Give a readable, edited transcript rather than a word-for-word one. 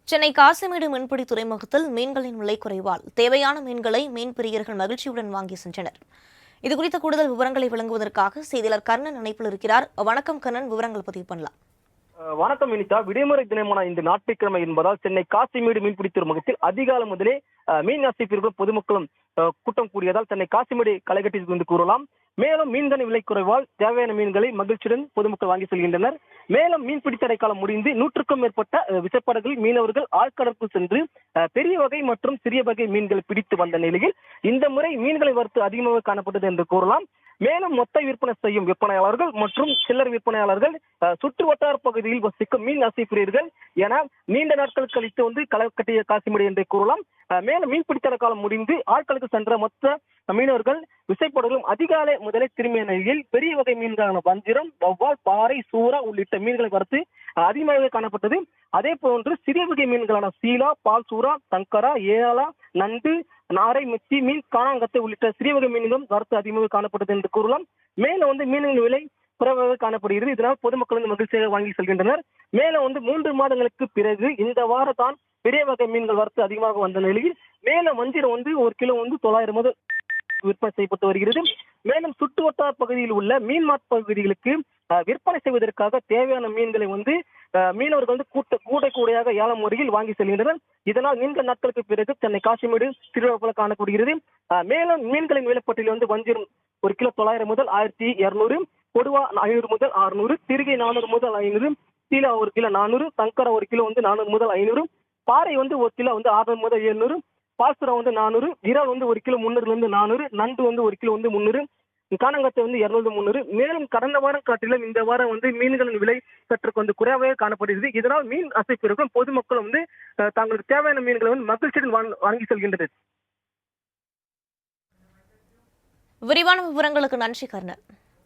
சென்னை காசிமேடு மீன்பிடி துறைமுகத்தில் மீன்களின் விலை குறைவால் தேவையான மீன்களை மீன்பிரியர்கள் மகிழ்ச்சியுடன் வாங்கி சென்றனர். இதுகுறித்த கூடுதல் விவரங்களை வழங்குவதற்காக செய்தியாளர் கர்ணன் இணைப்பில் இருக்கிறார். வணக்கம் கர்ணன், விவரங்கள் பதிவு பண்ணலாம். வணக்கம் வினிதா. விடுமுறை தினமான இந்த ஞாயிற்றுக்கிழமை என்பதால் சென்னை காசிமேடு மீன்பிடி துறைமுகத்தில் அதிகாலை முதலே மீன் ஆசைப்பீர்களும் பொதுமக்களும் கூட்டம் கூடியதால் சென்னை காசிமேடு களைகட்டி என்று கூறலாம். மேலும் மீன்களின் விலை குறைவால் தேவையான மீன்களை மகிழ்ச்சியுடன் பொதுமக்கள் வாங்கி செல்கின்றனர். மேலும் மீன்பிடி தடை காலம் முடிந்து 100க்கும் மேற்பட்ட விசைப்படகுகளில் மீனவர்கள் ஆழ்கடலுக்கு சென்று பெரிய வகை மற்றும் சிறிய வகை மீன்களை பிடித்து வந்த நிலையில் இந்த முறை மீன்களை வரத்து அதிகமாக காணப்பட்டது என்று கூறலாம். மேலும் மொத்த விற்பனை செய்யும் விற்பனையாளர்கள் மற்றும் சில்லறை விற்பனையாளர்கள் சுற்று வட்டார பகுதியில் வசிக்கும் மீன் ஆசைப்பிரியர்கள் என நீண்ட நாட்கள் கழித்து களை கட்டிய காசிமேடு என்று கூறலாம். மேலும் மீன்பிடித்தர காலம் முடிந்து ஆட்களுக்கு சென்ற மொத்த மீனவர்கள் விசைப்படகுகளும் அதிகாலை முதலே திரும்பிய நிலையில் பெரிய வகை மீன்களான வஞ்சிரம், வவ்வால், பாறை, சூறா உள்ளிட்ட மீன்களை வரத்து அதிகமாக காணப்பட்டது. அதே போன்று சிறிய வகை மீன்களான சீலா, பால் சூறா, தங்கரா, ஏலா, நண்டு, நாரை, மிச்சி மீன், காணாங்கத்தை உள்ளிட்ட சிறிய வகை மீன்களும் வரத்து அதிகமாக காணப்பட்டது என்று கூறலாம். மேலும் மீன்களின் விலை குறைவாக காணப்படுகிறது. இதனால் பொதுமக்கள் மகிழ்ச்சியாக வாங்கி செல்கின்றனர். மேலும் 3 மாதங்களுக்கு பிறகு இந்த வாரம் தான் பெரிய வகை மீன்கள் வரத்து அதிகமாக வந்த நிலையில் மேலும் வஞ்சிரம் 1 கிலோ 900 முதல் விற்பனை செய்யப்பட்டு வருகிறது. மேலும் சுற்று வட்டார பகுதியில் உள்ள மீன் மார்ட் பகுதிகளுக்கு விற்பனை செய்வதற்காக தேவையான மீன்களை மீனவர்கள் கூடையாக ஏலம் முறையில் வாங்கி செல்கின்றனர். இதனால் நீண்ட நாட்களுக்கு பிறகு சென்னை காசிமேடு திருவிழா காணப்படுகிறது. மேலும் மீன்களின் விலைப்பட்டியல் வஞ்சிரம் 1 கிலோ 900 முதல் 1200, கொடுவா 500 முதல் 600, திருகை 400 முதல் 500, சீலா 1 கிலோ 400, தங்கரா 1 கிலோ 400 முதல் 500, பாறை 1 கிலோ 600 முதல் 700, பாசுரா 400, இறால் 1 கிலோ 300 400, நண்டு 1 கிலோ 300, காணங்கத்தை 200 300. மேலும் கடந்த வாரம் காட்டிலும் இந்த வாரம் மீன்களின் விலை சற்று குறைவாக காணப்படுகிறது. இதனால் மீன் ஆசைப்பீர்களும் பொதுமக்கள் தங்களுக்கு தேவையான மீன்களை மகிழ்ச்சியுடன் வாங்கி செல்கின்றனர். விரிவான விவரங்களுக்கு நன்றி கர்ணன்.